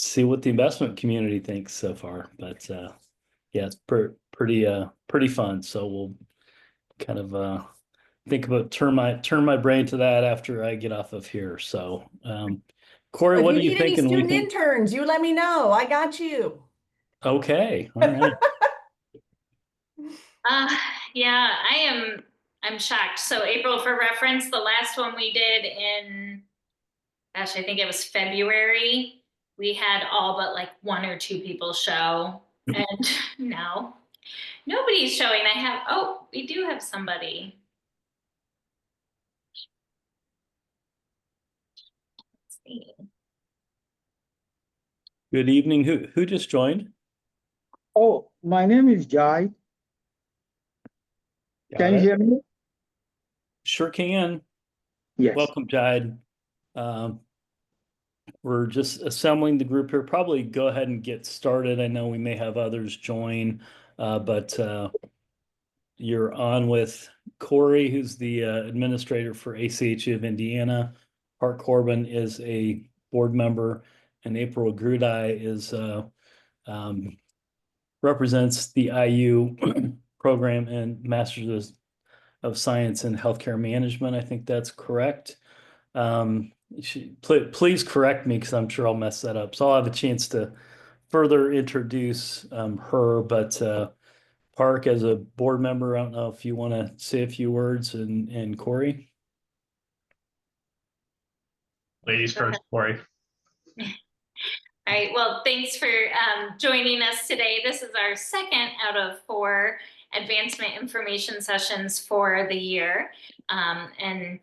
see what the investment community thinks so far. But yeah, it's pretty fun. So we'll kind of think about turn my brain to that after I get off of here. So Corey, If what you are you need any thinking? We student think interns, you let me know. I got you. okay, all right. Uh, yeah, I'm shocked. So April, for reference, the last one we did in, gosh, I think it was February. We had all but like one or two people show. And no, nobody's showing. Oh, we do have somebody. Let's see. Good evening. Who just joined? Oh, my name is Jai. Got Can you it. hear me? Sure can. Yes. Welcome, Jide. Um, we're just assembling the group here. Probably go ahead and get started. I know we may have others join, but you're on with Corey, who's the administrator for ACHE of Indiana. Art Corbin is a board member, and April Grudai is um, represents the IU program and Masters of Science in Healthcare Management. I think that's correct. Please correct me because I'm sure I'll mess that up. So I'll have a chance to further introduce her, but Park as a board member, I don't know if you want to say a few words and Corey. Ladies first, Corey. All right, well, thanks for joining us today. This is our second out of 4 advancement information sessions for the year. And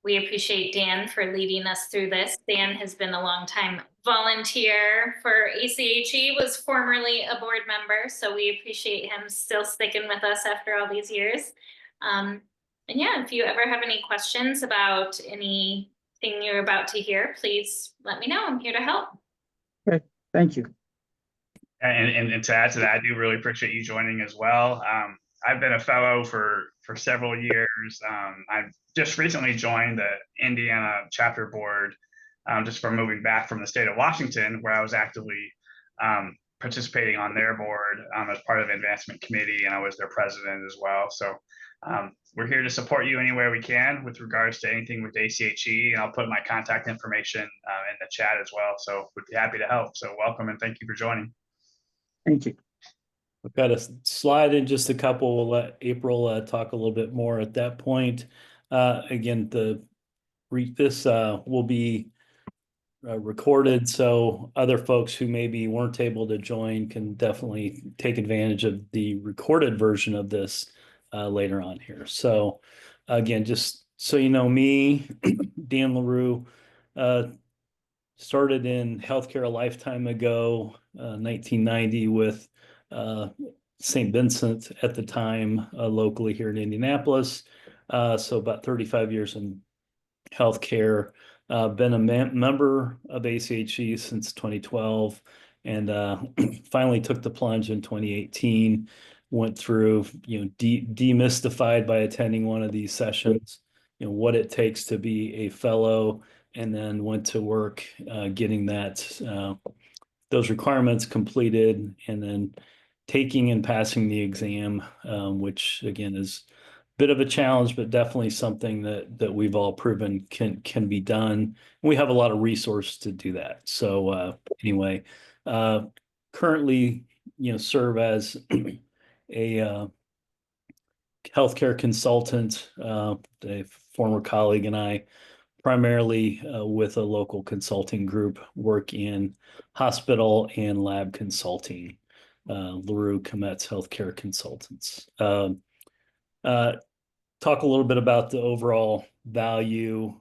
we appreciate Dan for leading us through this. Dan has been a longtime volunteer for ACHE, was formerly a board member, so we appreciate him still sticking with us after all these years. And yeah, if you ever have any questions about anything you're about to hear, please let me know. I'm here to help. Okay. Thank you. And to add to that, I do really appreciate you joining as well. I've been a fellow for several years. I've just recently joined the Indiana chapter board, just from moving back from the state of Washington, where I was actively participating on their board as part of the advancement committee, and I was their president as well. So we're here to support you anywhere we can with regards to anything with ACHE, and I'll put my contact information in the chat as well. So we'd be happy to help. So welcome and thank you for joining. Thank you. We've got a slide in just a couple. We'll let April talk a little bit more at that point. Again, this will be recorded, so other folks who maybe weren't able to join can definitely take advantage of the recorded version of this later on here. So again, just so you know, me, Dan LaRue, started in healthcare a lifetime ago, 1990 with St. Vincent at the time, locally here in Indianapolis. So about 35 years in healthcare. Been a member of ACHE since 2012, and finally took the plunge in 2018. Went through, demystified by attending one of these sessions, what it takes to be a fellow, and then went to work getting those requirements completed, and then taking and passing the exam, which again is bit of a challenge, but definitely something that we've all proven can be done. We have a lot of resource to do that. So anyway, currently, serve as a healthcare consultant, a former colleague and I, primarily with a local consulting group, work in hospital and lab consulting, LaRue Comet's Healthcare Consultants. Talk a little bit about the overall value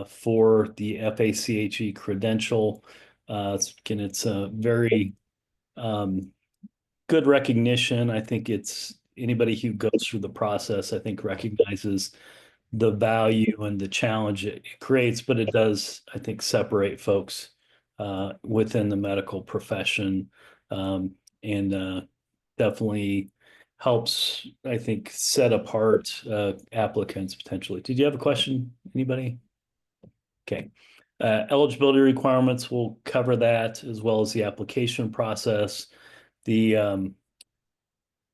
for the FACHE credential. Again, it's a very good recognition. I think it's anybody who goes through the process, I think, recognizes the value and the challenge it creates, but it does, I think, separate folks within the medical profession, and definitely helps, I think, set apart applicants potentially. Did you have a question, anybody? Okay. Eligibility requirements will cover that, as well as the application process. The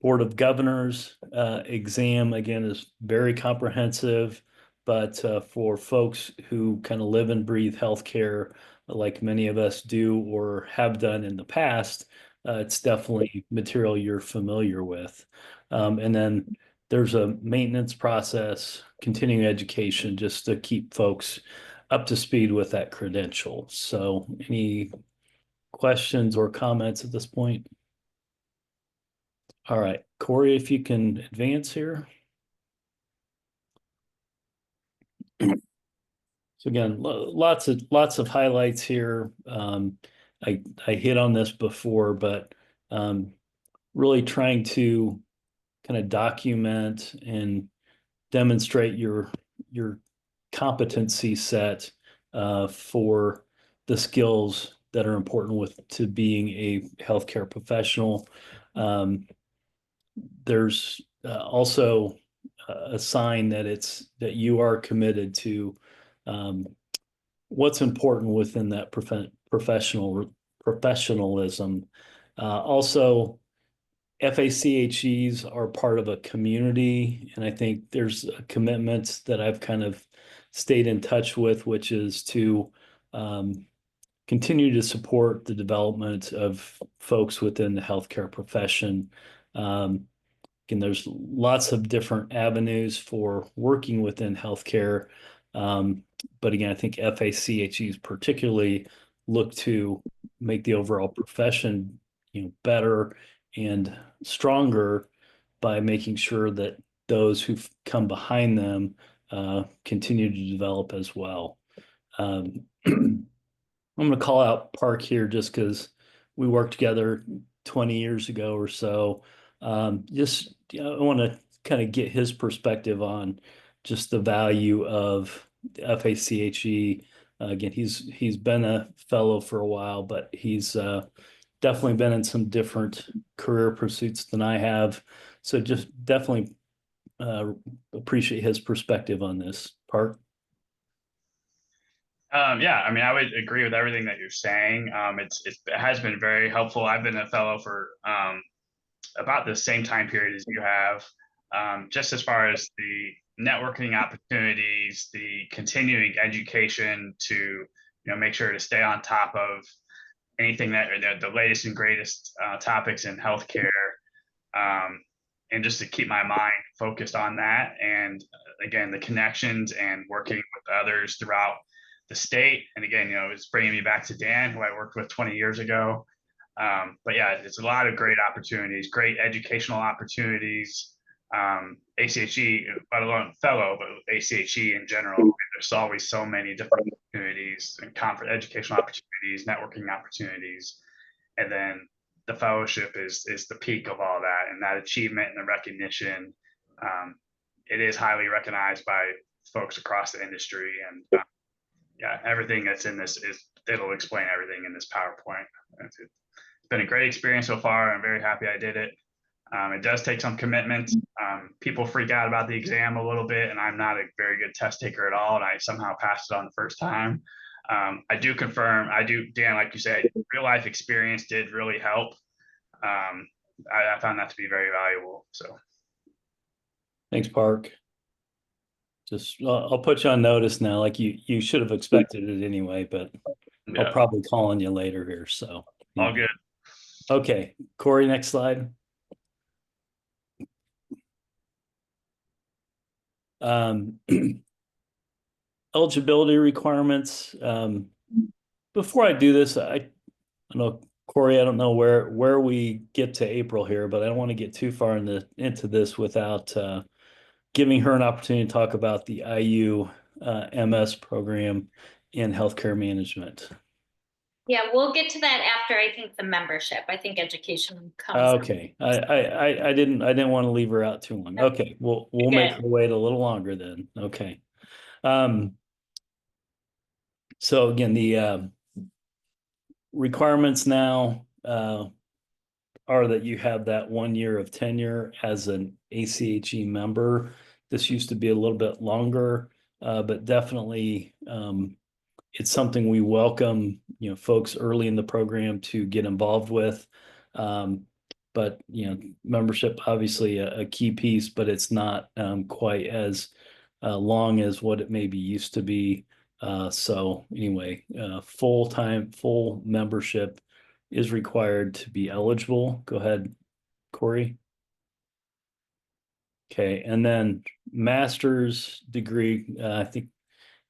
Board of Governors exam, again, is very comprehensive, but for folks who kind of live and breathe healthcare like many of us do or have done in the past, it's definitely material you're familiar with. And then there's a maintenance process, continuing education, just to keep folks up to speed with that credential. So any questions or comments at this point? All right, Corey, if you can advance here. So again, lots of highlights here. I hit on this before, but really trying to kind of document and demonstrate your competency set for the skills that are important to being a healthcare professional. There's also a sign that that you are committed to what's important within that professionalism. Also, FACHEs are part of a community, and I think there's a commitment that I've kind of stayed in touch with, which is to continue to support the development of folks within the healthcare profession. Again, there's lots of different avenues for working within healthcare. But again, I think FACHEs particularly look to make the overall profession, better and stronger by making sure that those who've come behind them continue to develop as well. I'm going to call out Park here just because we worked together 20 years ago or so. I want to kind of get his perspective on just the value of FACHE. Again, he's been a fellow for a while, but he's definitely been in some different career pursuits than I have. So just definitely appreciate his perspective on this. Park. Yeah, I mean, I would agree with everything that you're saying. It has been very helpful. I've been a fellow for about the same time period as you have, just as far as the networking opportunities, the continuing education to make sure to stay on top of anything that the latest and greatest topics in healthcare, and just to keep my mind focused on that. And again, the connections and working with others throughout the state. And again, it's bringing me back to Dan, who I worked with 20 years ago. But yeah, it's a lot of great opportunities, great educational opportunities. ACHE, let alone fellow, but ACHE in general, there's always so many different opportunities and educational opportunities, networking opportunities. And then the fellowship is the peak of all that, and that achievement and the recognition. It is highly recognized by folks across the industry. And yeah, everything that's in this it'll explain everything in this PowerPoint. It's been a great experience so far. I'm very happy I did it. It does take some commitment. People freak out about the exam a little bit, and I'm not a very good test taker at all, and I somehow passed it on the first time. I do confirm, Dan, like you said, real life experience did really help. I found that to be very valuable. So Thanks, Park. Just I'll put you on notice now, like you should have expected it anyway, but yeah, I'll probably call on you later here. So all good. Okay, Corey, next slide. Eligibility requirements. Before I do this, I know, Corey, I don't know where we get to April here, but I don't want to get too far into this without giving her an opportunity to talk about the IU MS program in healthcare management. Yeah, we'll get to that after, I think, the membership. I think education comes. Okay, I didn't want to leave her out too long. Okay, we'll make her wait a little longer then. Okay. So again, the requirements now are that you have that 1 year of tenure as an ACHE member. This used to be a little bit longer, but definitely it's something we welcome, folks early in the program to get involved with. But, membership, obviously a key piece, but it's not quite as long as what it maybe used to be. So anyway, full membership is required to be eligible. Go ahead, Corey. Okay, and then master's degree, I think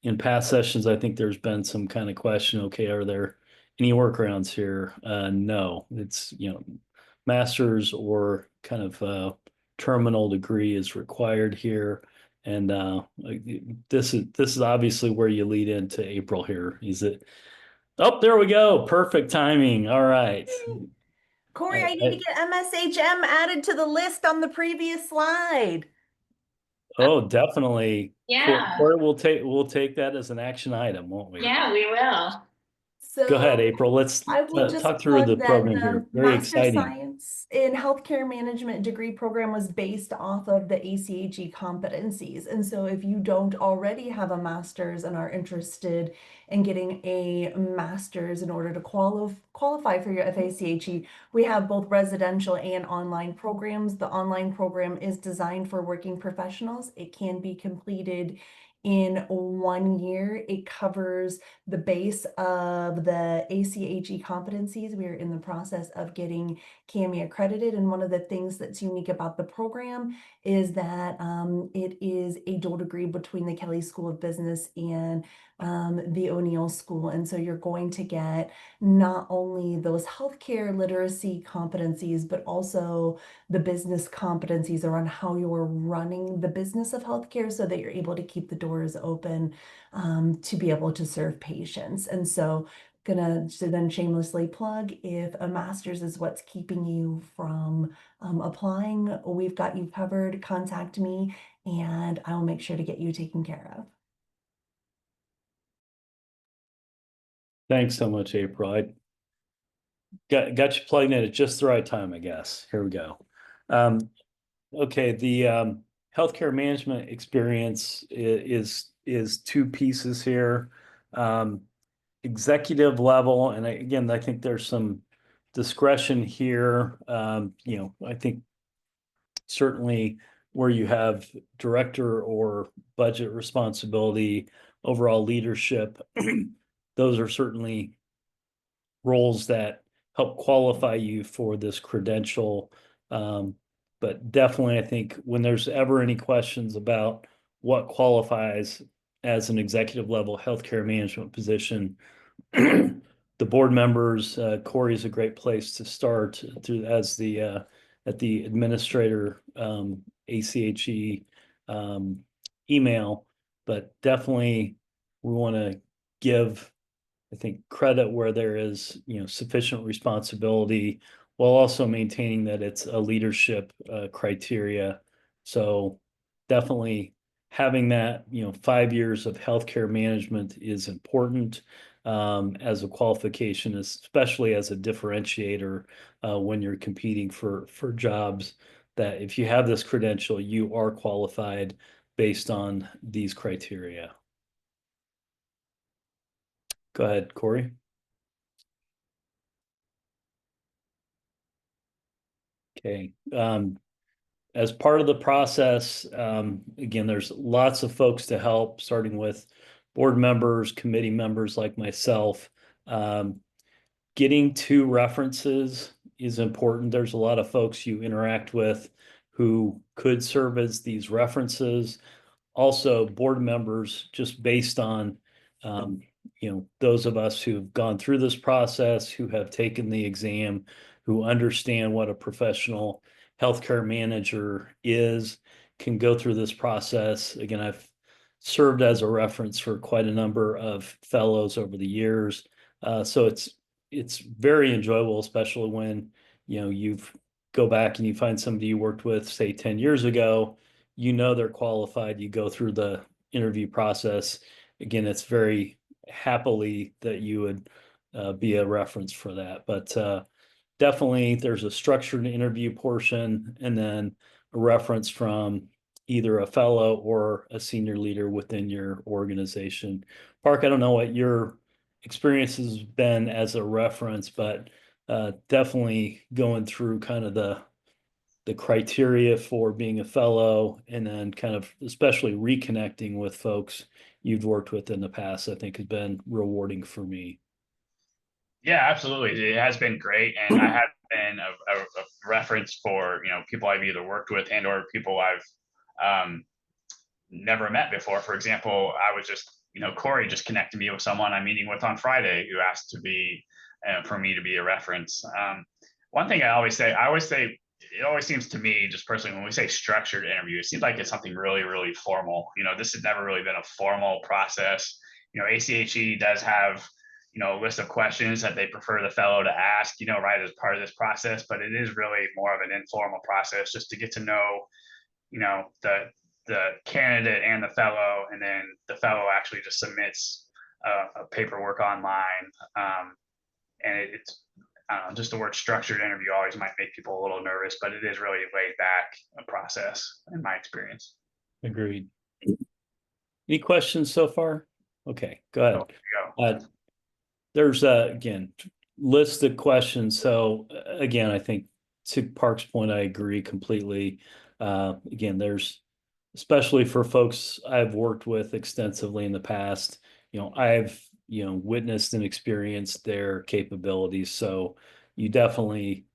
in past sessions, I think there's been some kind of question, okay, are there any workarounds here? No, it's, master's or kind of terminal degree is required here. And this is obviously where you lead into April here. Is it? Oh, there we go. Perfect timing. All right. Corey, I need to get MSHM added to the list on the previous slide. Oh, definitely. Yeah. Corey, we'll take that as an action item, won't we? Yeah, we will. Go ahead, So April. Let's I will just talk through the plug that program the here. Very Master exciting. Science in Healthcare Management degree program was based off of the ACHE competencies. And so if you don't already have a master's and are interested in getting a master's in order to qualify for your FACHE, we have both residential and online programs. The online program is designed for working professionals. It can be completed in 1 year. It covers the base of the ACHE competencies. We are in the process of getting CAMI accredited. And one of the things that's unique about the program is that it is a dual degree between the Kelly School of Business and the O'Neill School. And so you're going to get not only those healthcare literacy competencies, but also the business competencies around how you're running the business of healthcare so that you're able to keep the doors open to be able to serve patients. And so gonna then shamelessly plug, if a master's is what's keeping you from applying, we've got you covered. Contact me and I will make sure to get you taken care of. Thanks so much, April. I got you plugged in at just the right time, I guess. Here we go. Okay, the healthcare management experience is two pieces here. Executive level, and again, I think there's some discretion here. I think certainly where you have director or budget responsibility, overall leadership, those are certainly roles that help qualify you for this credential. But definitely, I think when there's ever any questions about what qualifies as an executive level healthcare management position, the board members, Corey is a great place to start through as the at the administrator ACHE email, but definitely we want to give, I think, credit where there is, sufficient responsibility while also maintaining that it's a leadership criteria. So definitely having that, 5 years of healthcare management is important as a qualification, especially as a differentiator when you're competing for jobs, that if you have this credential, you are qualified based on these criteria. Go ahead, Corey. Okay. As part of the process, again, there's lots of folks to help, starting with board members, committee members like myself. Getting 2 references is important. There's a lot of folks you interact with who could serve as these references. Also, board members, just based on those of us who've gone through this process, who have taken the exam, who understand what a professional healthcare manager is, can go through this process. Again, I've served as a reference for quite a number of fellows over the years. So it's very enjoyable, especially when, you've go back and you find somebody you worked with, say 10 years ago, they're qualified, you go through the interview process. Again, it's very happily that you would be a reference for that. But definitely there's a structured interview portion and then a reference from either a fellow or a senior leader within your organization. Park, I don't know what your experience has been as a reference, but definitely going through kind of the criteria for being a fellow, and then kind of especially reconnecting with folks you've worked with in the past, I think has been rewarding for me. Yeah, absolutely. It has been great, and I have been a reference for people I've either worked with and or people I've never met before. For example, I was just Corey just connected me with someone I'm meeting with on Friday who asked to be for me to be a reference. One thing I always say, it always seems to me, just personally, when we say structured interview, it seems like it's something really, really formal. This has never really been a formal process. ACHE does have a list of questions that they prefer the fellow to ask, right, as part of this process, but it is really more of an informal process just to get to know, the candidate and the fellow, and then the fellow actually just submits a paperwork online. And it's I don't know, just the word structured interview always might make people a little nervous, but it is really a laid back process in my experience. Agreed. Any questions so far? Okay, go ahead. Go. There's again, list of questions. So again, I think to Park's point, I agree completely. Again, there's, especially for folks I've worked with extensively in the past, I've, witnessed and experienced their capabilities. So you definitely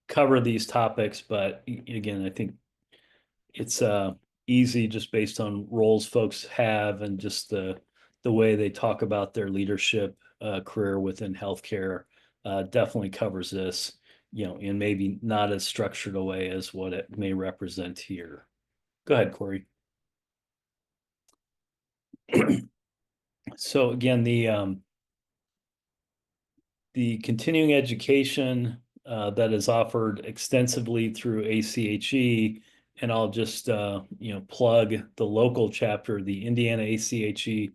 cover these topics, but again, I think it's easy just based on roles folks have and just the way they talk about their leadership career within healthcare. Definitely covers this, in maybe not as structured a way as what it may represent here. Go ahead, Corey. So again, the continuing education that is offered extensively through ACHE, and I'll just plug the local chapter. The Indiana ACHE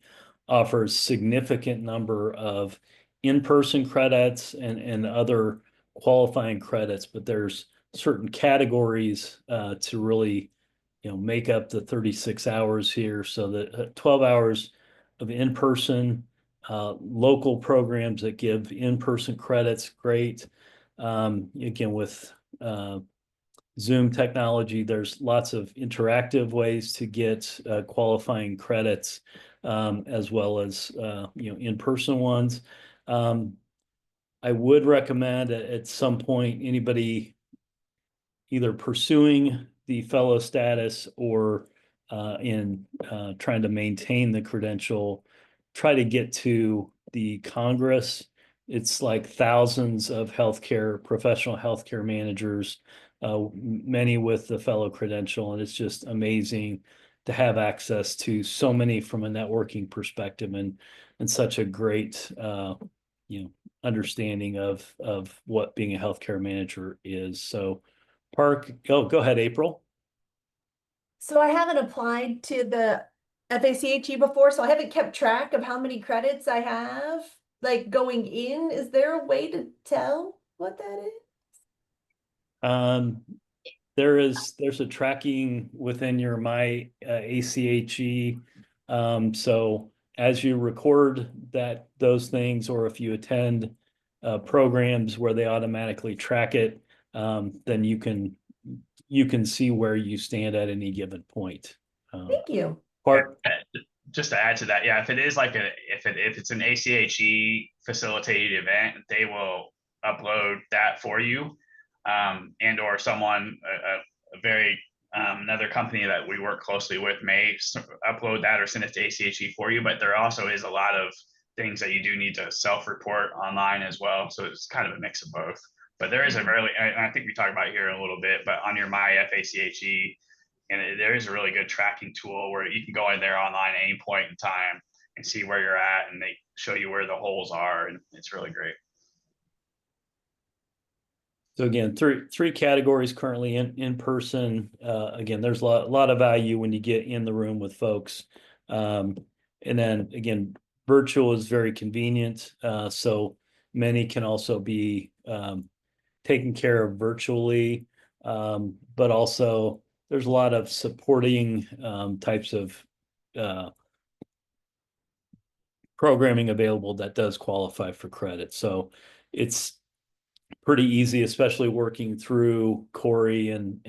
offers significant number of in-person credits and other qualifying credits, but there's certain categories to really make up the 36 hours here. So that 12 hours of in-person, local programs that give in-person credits, great. Again, with Zoom technology, there's lots of interactive ways to get qualifying credits, as well as in-person ones. I would recommend at some point anybody either pursuing the fellow status or in trying to maintain the credential, try to get to the Congress. It's like thousands of professional healthcare managers, many with the fellow credential, and it's just amazing to have access to so many from a networking perspective, and such a great understanding of what being a healthcare manager is. So Park, go ahead, April. So I haven't applied to the FACHE before, so I haven't kept track of how many credits I have, like going in. Is there a way to tell what that is? There's a tracking within your My ACHE. So as you record those things, or if you attend programs where they automatically track it, then you can see where you stand at any given point. Thank you. Park. Just to add to that, yeah, if it is like if it's an ACHE facilitated event, they will upload that for you, and or someone, a very another company that we work closely with may upload that or send it to ACHE for you. But there also is a lot of things that you do need to self-report online as well. So it's kind of a mix of both. But there is a really, I think we talked about it here in a little bit, but on your My FACHE, and there is a really good tracking tool where you can go in there online at any point in time and see where you're at, and they show you where the holes are, and it's really great. So again, three categories currently in person. Again, there's a lot of value when you get in the room with folks. And then again, virtual is very convenient. So many can also be taken care of virtually, but also there's a lot of supporting types of programming available that does qualify for credit. So it's pretty easy, especially working through Corey and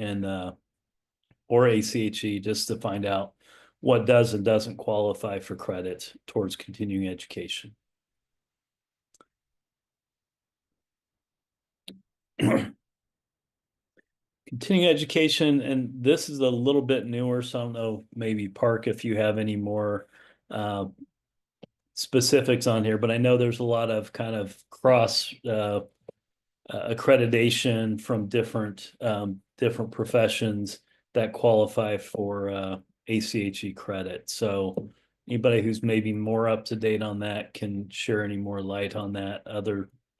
or ACHE, just to find out what does and doesn't qualify for credit towards continuing education. Continuing education, and this is a little bit newer, so I don't know, maybe Park, if you have any more specifics on here, but I know there's a lot of kind of cross accreditation from different professions that qualify for ACHE credit. So anybody who's maybe more up to date on that can share any more light on that.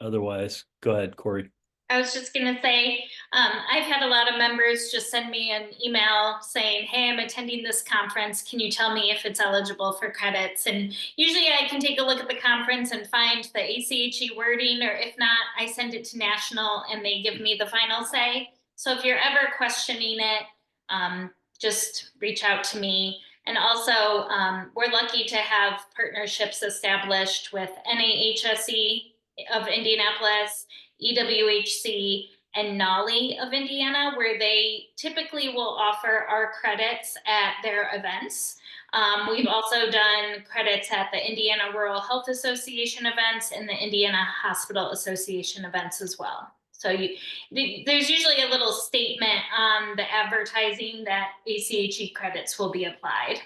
Otherwise, go ahead, Corey. I was just going to say, I've had a lot of members just send me an email saying, hey, I'm attending this conference. Can you tell me if it's eligible for credits? And usually I can take a look at the conference and find the ACHE wording, or if not, I send it to National and they give me the final say. So if you're ever questioning it, just reach out to me. And also, we're lucky to have partnerships established with NAHSE of Indianapolis, EWHC, and NOLI of Indiana, where they typically will offer our credits at their events. We've also done credits at the Indiana Rural Health Association events and the Indiana Hospital Association events as well. So there's usually a little statement on the advertising that ACHE credits will be applied.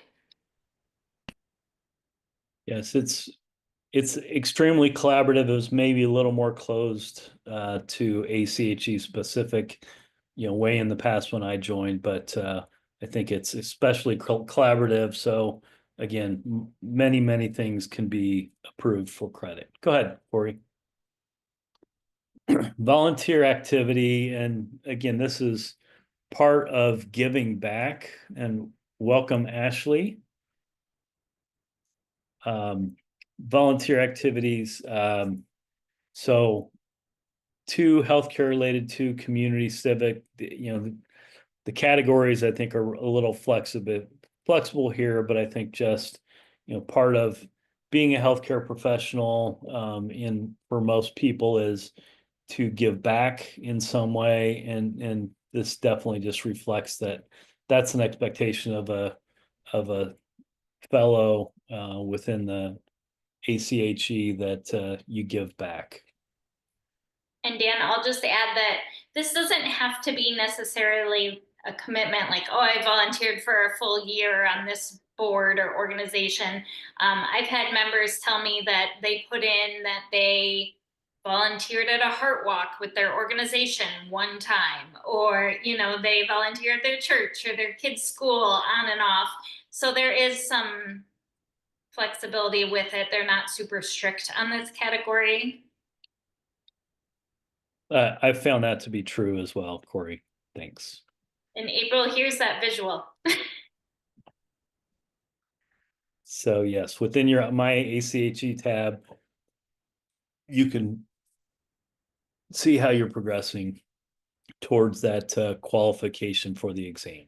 Yes, it's extremely collaborative. It was maybe a little more closed to ACHE specific, way in the past when I joined, but I think it's especially collaborative. So again, many things can be approved for credit. Go ahead, Corey. Volunteer activity, and again, this is part of giving back, and welcome, Ashley. Volunteer activities. So two healthcare related, two community civic, the categories I think are a little flexible here, but I think just, part of being a healthcare professional for most people is to give back in some way. And this definitely just reflects that that's an expectation of a fellow within the ACHE that you give back. And Dan, I'll just add that this doesn't have to be necessarily a commitment like, oh, I volunteered for a full year on this board or organization. I've had members tell me that they put in that they volunteered at a heart walk with their organization one time, or, they volunteer at their church or their kids' school, on and off. So there is some flexibility with it. They're not super strict on this category. I found that to be true as well, Corey. Thanks. And April, here's that visual. So yes, within your My ACHE tab, you can see how you're progressing towards that qualification for the exam.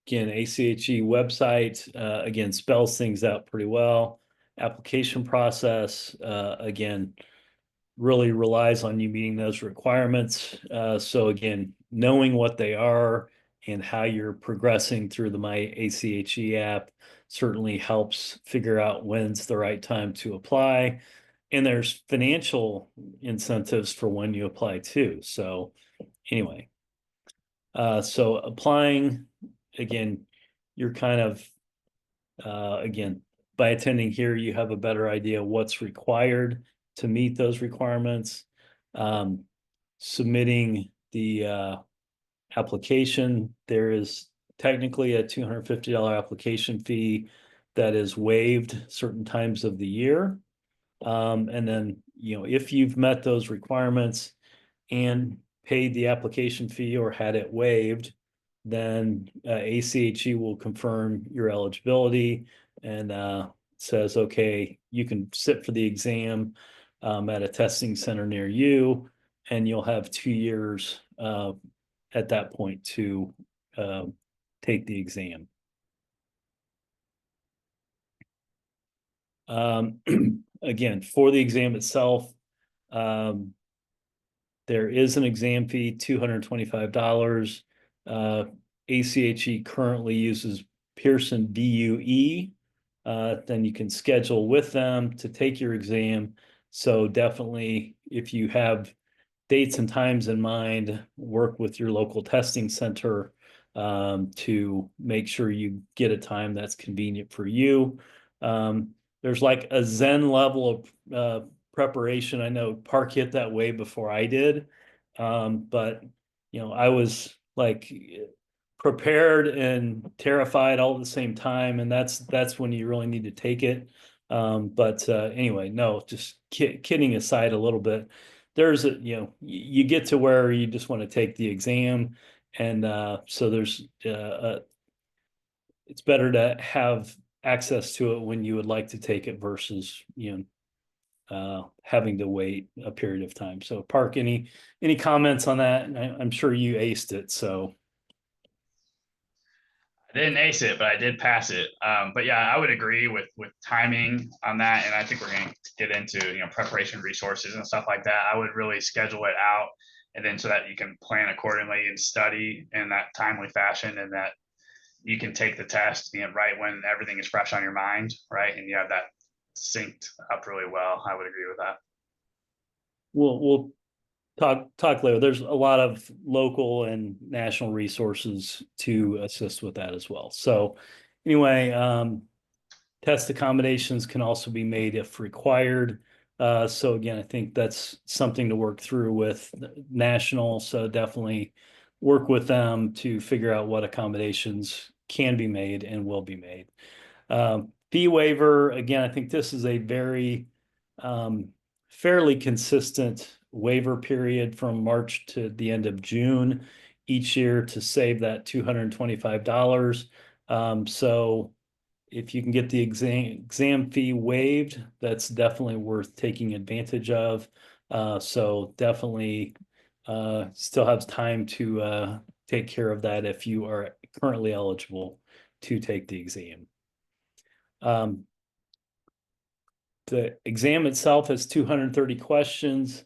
Again, ACHE website, again, spells things out pretty well. Application process, again, really relies on you meeting those requirements. So again, knowing what they are and how you're progressing through the My ACHE app certainly helps figure out when's the right time to apply. And there's financial incentives for when you apply too. So anyway, so applying, again, you're kind of, again, by attending here, you have a better idea what's required to meet those requirements. Submitting the application, there is technically a $250 application fee that is waived certain times of the year. And then, if you've met those requirements and paid the application fee or had it waived, then ACHE will confirm your eligibility and says, okay, you can sit for the exam at a testing center near you, and you'll have 2 years at that point to take the exam. Again, for the exam itself, there is an exam fee, $225. ACHE currently uses Pearson VUE. Then you can schedule with them to take your exam. So definitely, if you have dates and times in mind, work with your local testing center to make sure you get a time that's convenient for you. There's like a Zen level of preparation. I know Park hit that way before I did. But I was like prepared and terrified all at the same time. And that's when you really need to take it. But anyway, no, just kidding aside a little bit. There's you get to where you just want to take the exam. And so there's it's better to have access to it when you would like to take it versus having to wait a period of time. So Park, any comments on that? I'm sure you aced it, so. I didn't ace it, but I did pass it. But yeah, I would agree with timing on that, and I think we're going to get into preparation resources and stuff like that. I would really schedule it out, and then so that you can plan accordingly and study in that timely fashion, and that you can take the test right when everything is fresh on your mind, right, and you have that synced up really well. I would agree with that. We'll talk later. There's a lot of local and national resources to assist with that as well. So anyway, test accommodations can also be made if required. So again, I think that's something to work through with national. So definitely work with them to figure out what accommodations can be made and will be made. Fee waiver, again, I think this is a very fairly consistent waiver period from March to the end of June each year to save that $225. So if you can get the exam fee waived, that's definitely worth taking advantage of. So definitely still have time to take care of that if you are currently eligible to take the exam. The exam itself has 230 questions.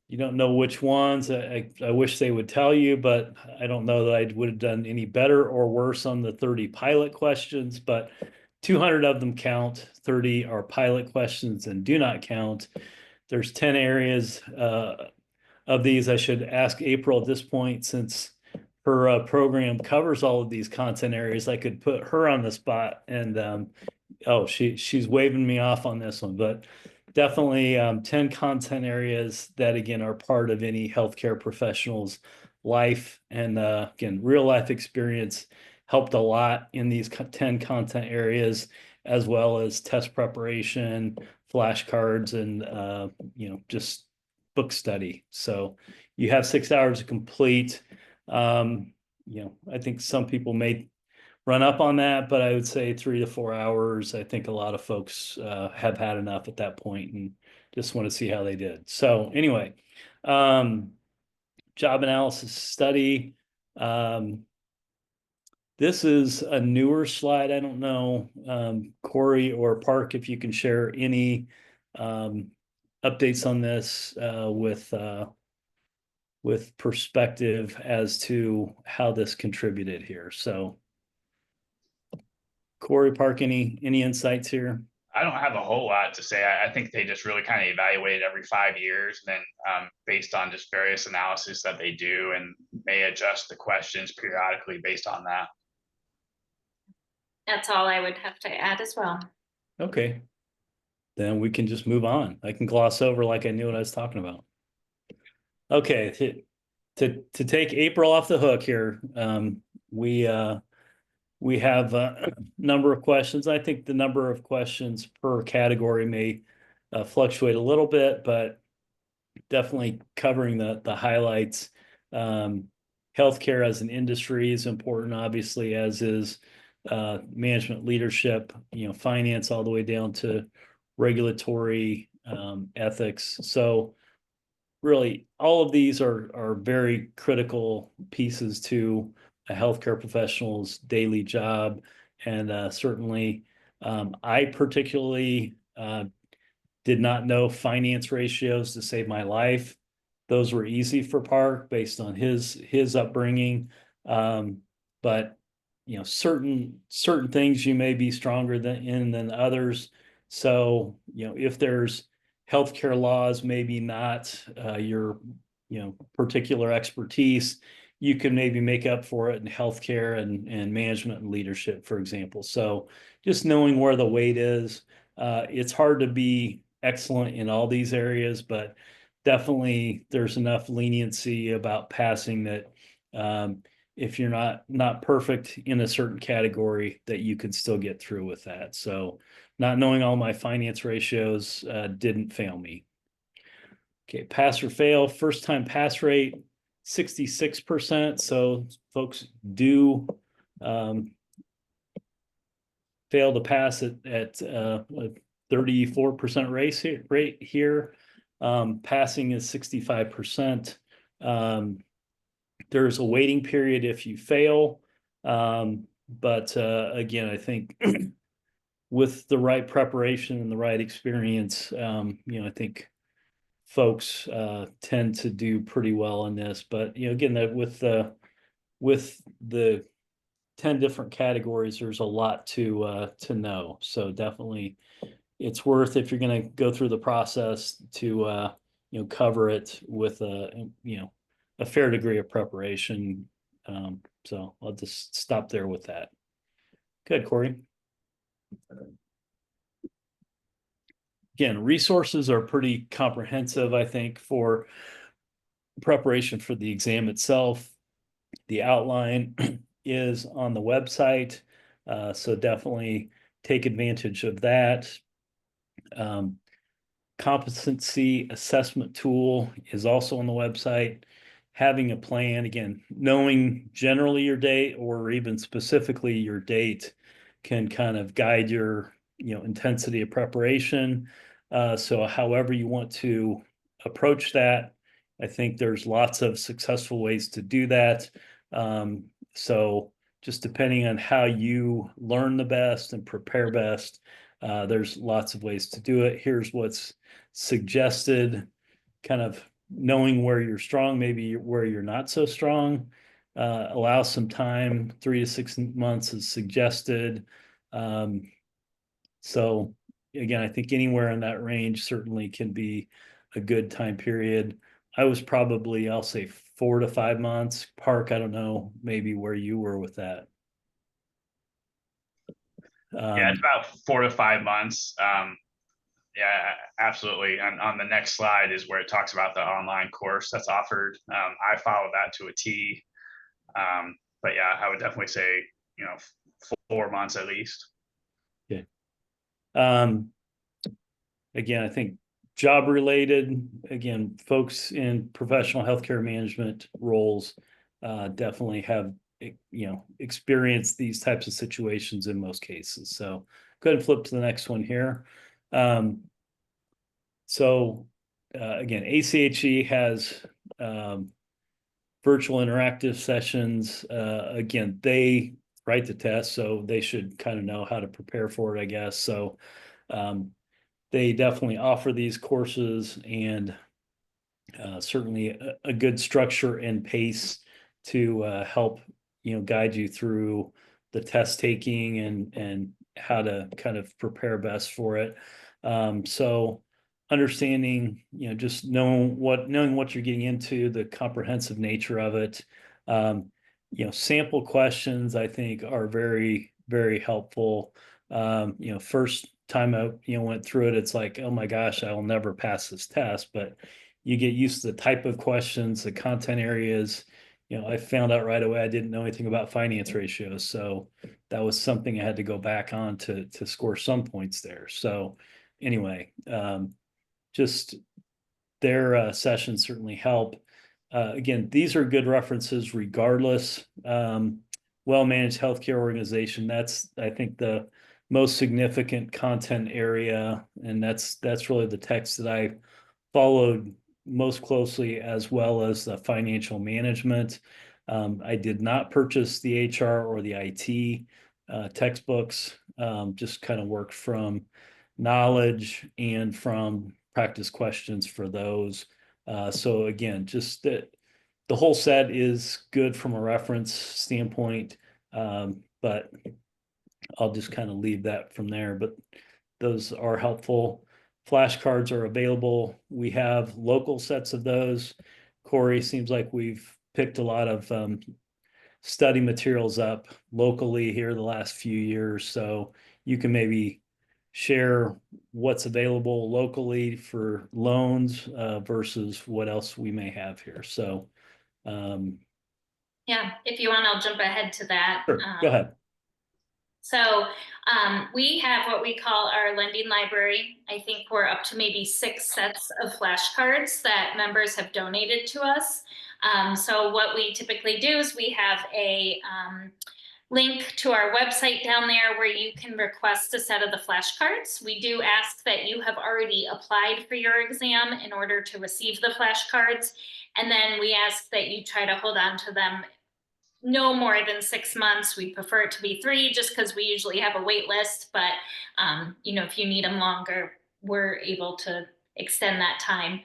You don't know which ones. I wish they would tell you, but I don't know that I would have done any better or worse on the 30 pilot questions, but 200 of them count. 30 are pilot questions and do not count. There's 10 areas of these. I should ask April at this point, since her program covers all of these content areas. I could put her on the spot and oh, she's waving me off on this one, but definitely 10 content areas that again are part of any healthcare professional's life. And again, real life experience helped a lot in these 10 content areas, as well as test preparation, flashcards, and just book study. So you have 6 hours to complete. I think some people may run up on that, but I would say 3 to 4 hours. I think a lot of folks have had enough at that point and just want to see how they did. So anyway, job analysis study. This is a newer slide. I don't know, Corey or Park, if you can share any updates on this with perspective as to how this contributed here. So Corey, Park, any insights here? I don't have a whole lot to say. I think they just really kind of evaluate every 5 years, and then based on just various analysis that they do, and may adjust the questions periodically based on that. That's all I would have to add as well. Okay. Then we can just move on. I can gloss over like I knew what I was talking about. Okay, to take April off the hook here, we have a number of questions. I think the number of questions per category may fluctuate a little bit, but definitely covering the highlights. Healthcare as an industry is important, obviously, as is management leadership, finance, all the way down to regulatory ethics. So really, all of these are very critical pieces to a healthcare professional's daily job. And certainly, I particularly did not know finance ratios to save my life. Those were easy for Park based on his upbringing. But certain things you may be stronger than others. So, if there's healthcare laws, maybe not your particular expertise, you can maybe make up for it in healthcare and management and leadership, for example. So just knowing where the weight is. It's hard to be excellent in all these areas, but definitely there's enough leniency about passing that if you're not perfect in a certain category, that you can still get through with that. So not knowing all my finance ratios didn't fail me. Okay, pass or fail. First time pass rate 66%. So folks do fail to pass it at a 34% rate here. Passing is 65%. There's a waiting period if you fail. But again, I think with the right preparation and the right experience, I think folks tend to do pretty well in this. But again, with the 10 different categories, there's a lot to know. So definitely it's worth, if you're going to go through the process, to cover it with a fair degree of preparation. So I'll just stop there with that. Good, Corey. Again, resources are pretty comprehensive, I think, for preparation for the exam itself. The outline is on the website, so definitely take advantage of that. Competency assessment tool is also on the website. Having a plan, again, knowing generally your date or even specifically your date can kind of guide your intensity of preparation. So however you want to approach that, I think there's lots of successful ways to do that. So just depending on how you learn the best and prepare best, there's lots of ways to do it. Here's what's suggested, kind of knowing where you're strong, maybe where you're not so strong. Allow some time, 3 to 6 months is suggested. So again, I think anywhere in that range certainly can be a good time period. I was probably, I'll say 4 to 5 months. Park, I don't know, maybe where you were with that. Yeah, it's about 4 to 5 months. Yeah, absolutely. And on the next slide is where it talks about the online course that's offered. I follow that to a T. But yeah, I would definitely say, 4 months at least. Okay. Again, I think job related, again, folks in professional healthcare management roles definitely have experienced these types of situations in most cases. So go ahead and flip to the next one here. So again, ACHE has virtual interactive sessions. Again, they write the test, so they should kind of know how to prepare for it, I guess. So they definitely offer these courses, and certainly a good structure and pace to help guide you through the test taking and how to kind of prepare best for it. So understanding, just knowing what you're getting into, the comprehensive nature of it. Sample questions I think are very, very helpful. First time I went through it, it's like, oh my gosh, I will never pass this test. But you get used to the type of questions, the content areas. I found out right away I didn't know anything about finance ratios, so that was something I had to go back on to score some points there. So anyway, just their sessions certainly help. Again, these are good references regardless. Well-managed healthcare organization, that's, I think, the most significant content area, and that's really the text that I followed most closely, as well as the financial management. I did not purchase the HR or the IT textbooks, just kind of worked from knowledge and from practice questions for those. So again, just that the whole set is good from a reference standpoint, but I'll just kind of leave that from there. But those are helpful. Flashcards are available. We have local sets of those. Corey, seems like we've picked a lot of study materials up locally here the last few years. So you can maybe share what's available locally for loans versus what else we may have here. So Yeah, if you want, I'll jump ahead to that. sure, go ahead. So we have what we call our lending library. I think we're up to maybe 6 sets of flashcards that members have donated to us. So what we typically do is we have a link to our website down there where you can request a set of the flashcards. We do ask that you have already applied for your exam in order to receive the flashcards. And then we ask that you try to hold on to them no more than 6 months. We prefer it to be 3 just because we usually have a wait list, but you know, if you need them longer, we're able to extend that time.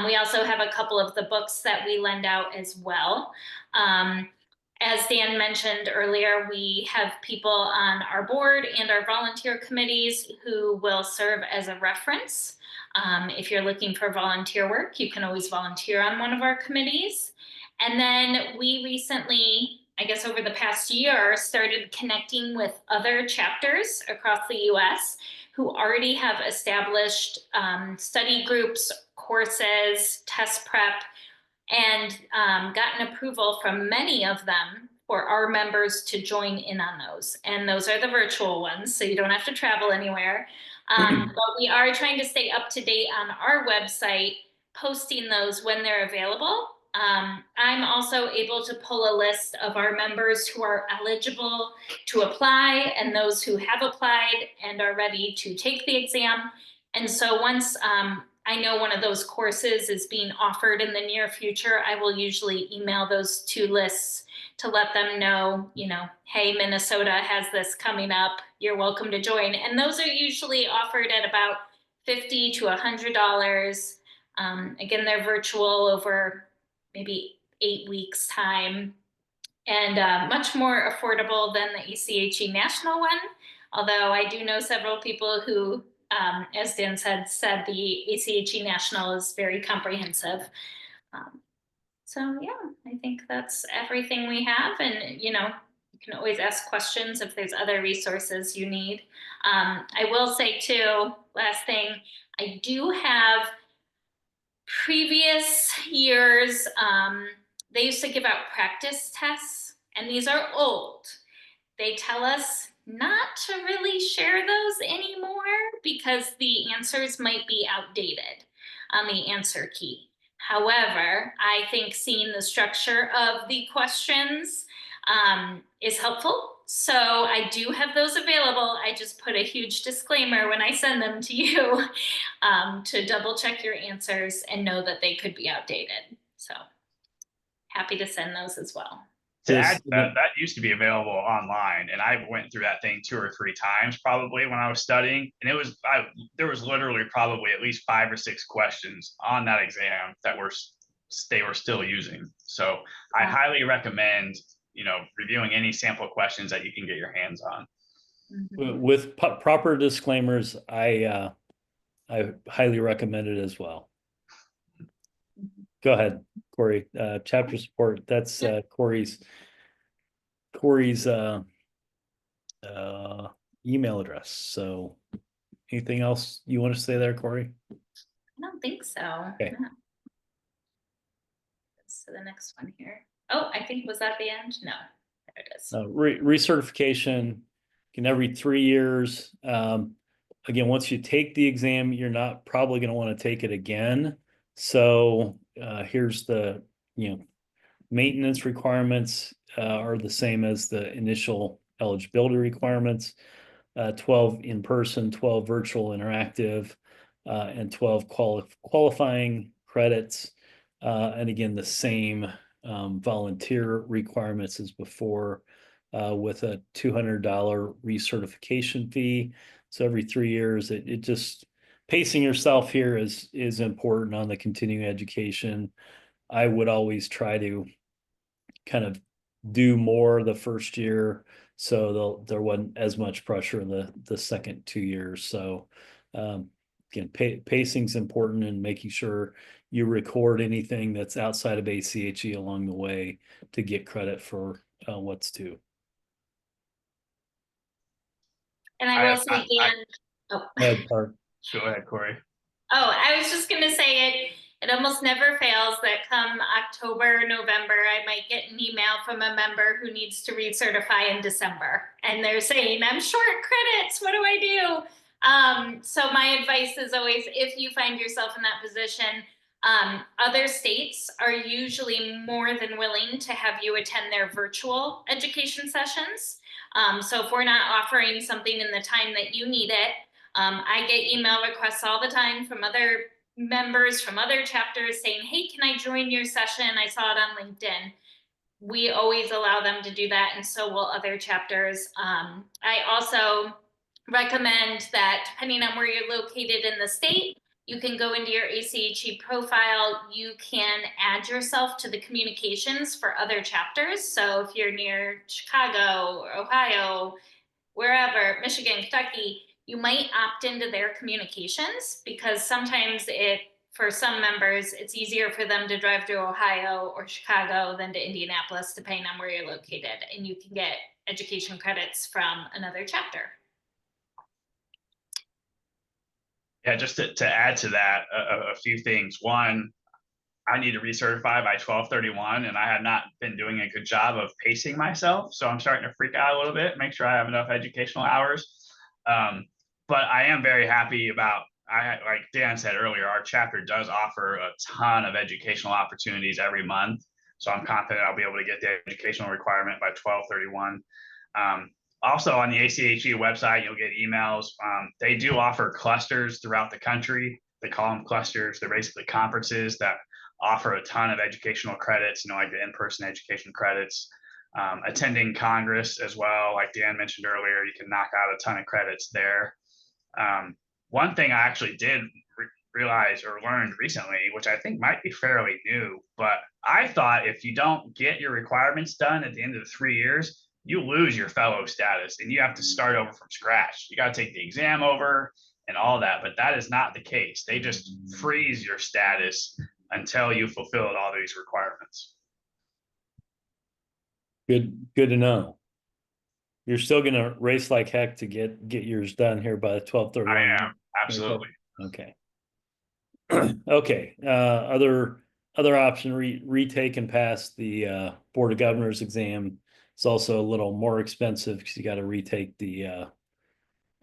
We also have a couple of the books that we lend out as well. As Dan mentioned earlier, we have people on our board and our volunteer committees who will serve as a reference. If you're looking for volunteer work, you can always volunteer on one of our committees. And then we recently, I guess over the past year, started connecting with other chapters across the US who already have established study groups, courses, test prep, and gotten approval from many of them for our members to join in on those. And those are the virtual ones, so you don't have to travel anywhere. But we are trying to stay up to date on our website, posting those when they're available. I'm also able to pull a list of our members who are eligible to apply and those who have applied and are ready to take the exam. And so once I know one of those courses is being offered in the near future, I will usually email those 2 lists to let them know, you know, hey, Minnesota has this coming up. You're welcome to join. And those are usually offered at about $50 to $100. Again, they're virtual over maybe 8 weeks time, and much more affordable than the ACHE national one. Although I do know several people who, as Dan said the ACHE national is very comprehensive. So yeah, I think that's everything we have. And, you know, you can always ask questions if there's other resources you need. I will say too, last thing, I do have previous years, they used to give out practice tests, and these are old. They tell us not to really share those anymore because the answers might be outdated on the answer key. However, I think seeing the structure of the questions is helpful. So I do have those available. I just put a huge disclaimer when I send them to you to double check your answers and know that they could be outdated. So happy to send those as well. To add to that, that used to be available online, and I went through that thing 2 or 3 times probably when I was studying, and it was there was literally probably at least 5 or 6 questions on that exam that they were still using. So I highly recommend, you know, reviewing any sample questions that you can get your hands on. With proper disclaimers, I highly recommend it as well. Go ahead, Corey. Chapter support. That's Corey's email address. So anything else you want to say there, Corey? I don't think so. Okay. No. So the next one here. Oh, I think, was that the end? No, there it is. Recertification in every 3 years. Again, once you take the exam, you're not probably going to want to take it again. So here's the, you know, maintenance requirements are the same as the initial eligibility requirements. 12 in person, 12 virtual interactive, and 12 qualifying credits. And again, the same volunteer requirements as before, with a $200 recertification fee. So every 3 years, it just pacing yourself here is important on the continuing education. I would always try to kind of do more the first year, so there wasn't as much pressure in the second 2 years. So again, pacing's important, and making sure you record anything that's outside of ACHE along the way to get credit for what's due. And I will say, Dan, Go ahead, Park. Go ahead, Corey. Oh, I was just gonna say it almost never fails that come October, November, I might get an email from a member who needs to recertify in December. And they're saying, I'm short credits, what do I do? So my advice is always, if you find yourself in that position, other states are usually more than willing to have you attend their virtual education sessions. So if we're not offering something in the time that you need it, I get email requests all the time from other members from other chapters saying, hey, can I join your session? I saw it on LinkedIn. We always allow them to do that, and so will other chapters. I also recommend that depending on where you're located in the state, you can go into your ACHE profile. You can add yourself to the communications for other chapters. So if you're near Chicago or Ohio, wherever, Michigan, Kentucky, you might opt into their communications, because sometimes for some members, it's easier for them to drive to Ohio or Chicago than to Indianapolis, depending on where you're located, and you can get education credits from another chapter. Yeah, just to add to that, a few things. One, I need to recertify by 12/31, and I have not been doing a good job of pacing myself. So I'm starting to freak out a little bit, make sure I have enough educational hours. But I am very happy about, like Dan said earlier, our chapter does offer a ton of educational opportunities every month. So I'm confident I'll be able to get the educational requirement by 12/31. Also on the ACHE website, you'll get emails. They do offer clusters throughout the country. They call them clusters. They're basically conferences that offer a ton of educational credits, like the in-person education credits. Attending Congress as well, like Dan mentioned earlier, you can knock out a ton of credits there. One thing I actually did realize or learned recently, which I think might be fairly new, but I thought if you don't get your requirements done at the end of the 3 years, you lose your fellow status and you have to start over from scratch. You got to take the exam over and all that, but that is not the case. They just freeze your status until you fulfilled all these requirements. Good to know. You're still gonna race like heck to get yours done here by 12/31. I am, absolutely. Okay. Okay. Other option, retake and pass the Board of Governors exam. It's also a little more expensive because you got to retake the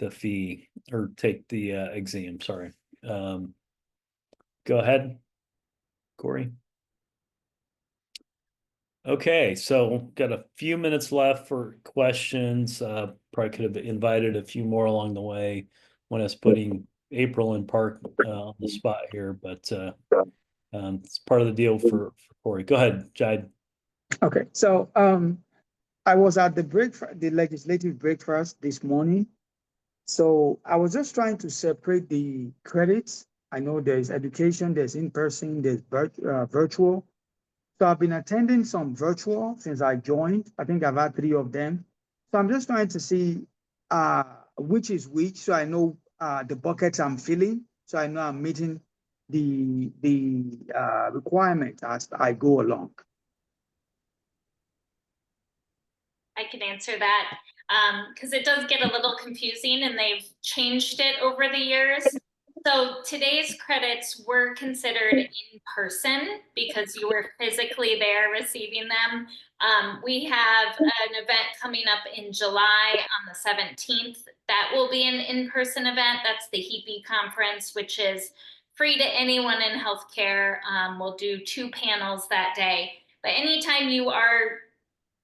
fee, or take the exam. Sorry. Go ahead, Corey. Okay, so got a few minutes left for questions. Probably could have invited a few more along the way when I was putting April and Park on the spot here, but it's part of the deal for Corey. Go ahead, Jide. Okay, so I was at the legislative breakfast this morning. So I was just trying to separate the credits. I know there's education, there's in-person, there's virtual. So I've been attending some virtual since I joined. I think I've had 3 of them. So I'm just trying to see which is which, so I know the buckets I'm filling, so I know I'm meeting the requirement as I go along. I can answer that because it does get a little confusing, and they've changed it over the years. So today's credits were considered in person because you were physically there receiving them. We have an event coming up in July on the 17th. That will be an in-person event. That's the HEPE conference, which is free to anyone in healthcare. We'll do 2 panels that day. But anytime you are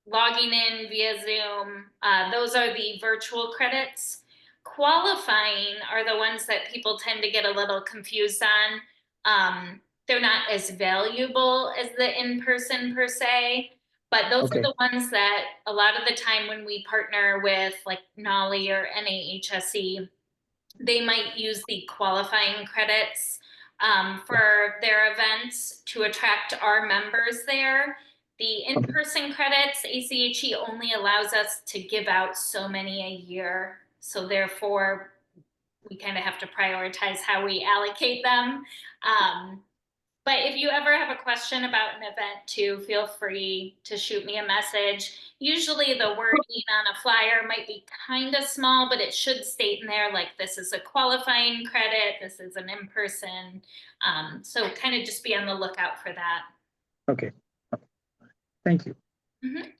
logging in via Zoom, those are the virtual credits. Qualifying are the ones that people tend to get a little confused on. they're not as valuable as the in-person per se, but those Okay. are the ones that a lot of the time when we partner with like NOLI or NAHSE, they might use the qualifying credits for their events to attract our members there. The in-person credits, ACHE only allows us to give out so many a year. So therefore, we kind of have to prioritize how we allocate them. But if you ever have a question about an event too, feel free to shoot me a message. Usually the wording on a flyer might be kind of small, but it should state in there like this is a qualifying credit, this is an in-person. So kind of just be on the lookout for that. Okay. Thank you. Mhm.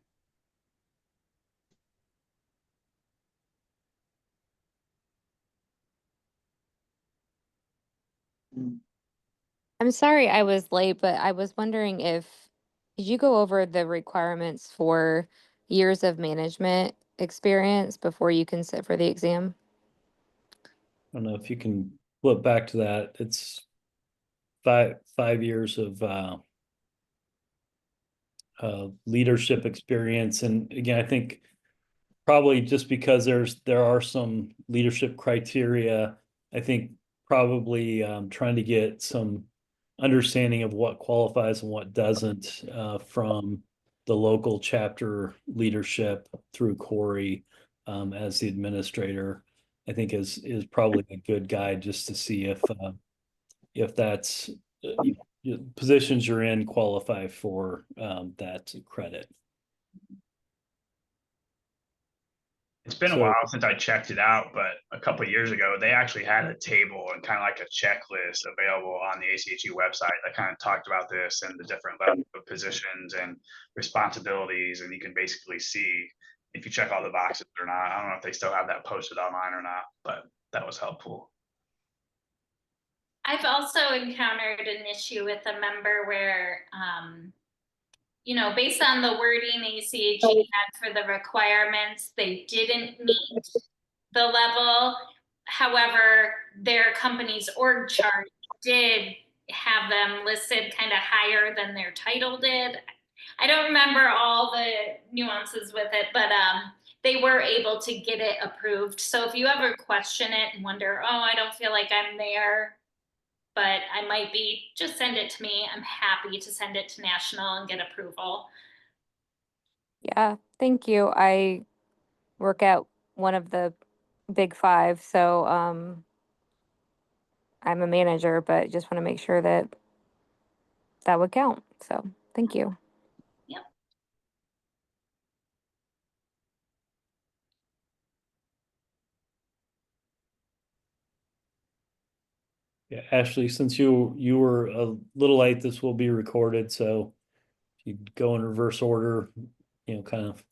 I'm sorry I was late, but I was wondering if, did you go over the requirements for years of management experience before you can sit for the exam? I don't know if you can flip back to that. It's five years of leadership experience. And again, I think probably just because there are some leadership criteria, I think probably trying to get some understanding of what qualifies and what doesn't from the local chapter leadership through Corey as the administrator, I think is probably a good guide just to see if that's positions you're in qualify for that credit. It's been a So- while since I checked it out, but a couple of years ago, they actually had a table and kind of like a checklist available on the ACHE website that kind of talked about this and the different levels of positions and responsibilities. And you can basically see if you check all the boxes or not. I don't know if they still have that posted online or not, but that was helpful. I've also encountered an issue with a member where, you know, based on the wording ACHE had for the requirements, they didn't meet the level. However, their company's org chart did have them listed kind of higher than their title did. I don't remember all the nuances with it, but they were able to get it approved. So if you ever question it and wonder, oh, I don't feel like I'm there, but I might be, just send it to me. I'm happy to send it to National and get approval. Yeah, thank you. I work at one of the big five, so I'm a manager, but just want to make sure that that would count. So thank you. Yep. Yeah, Ashley, since you were a little late, this will be recorded, so if you go in reverse order, kind of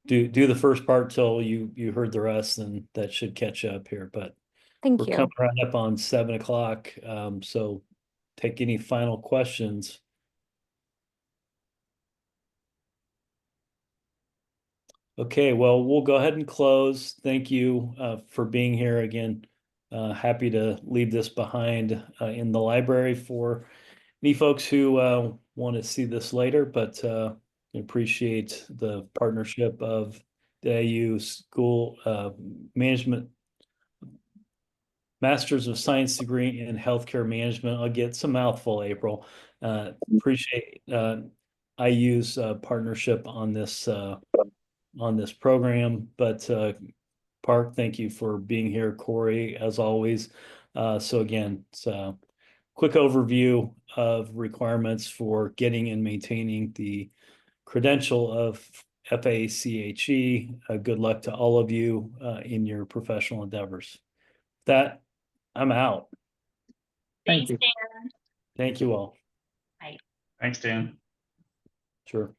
do the first part till you heard the rest, then that should catch up here. But Thank we're you. coming right up on 7 o'clock, so take any final questions. Okay, well, we'll go ahead and close. Thank you for being here again. Happy to leave this behind in the library for any folks who want to see this later, but appreciate the partnership of the AU School Management Masters of Science degree in Healthcare Management. I'll get some mouthful, April. Appreciate IU's partnership on this program, but Park, thank you for being here. Corey, as always. So again, it's a quick overview of requirements for getting and maintaining the credential of FACHE. Good luck to all of you in your professional endeavors. With that, I'm out. Thank Thanks, you. Dan. Thank you all. Bye. Thanks, Dan. Sure.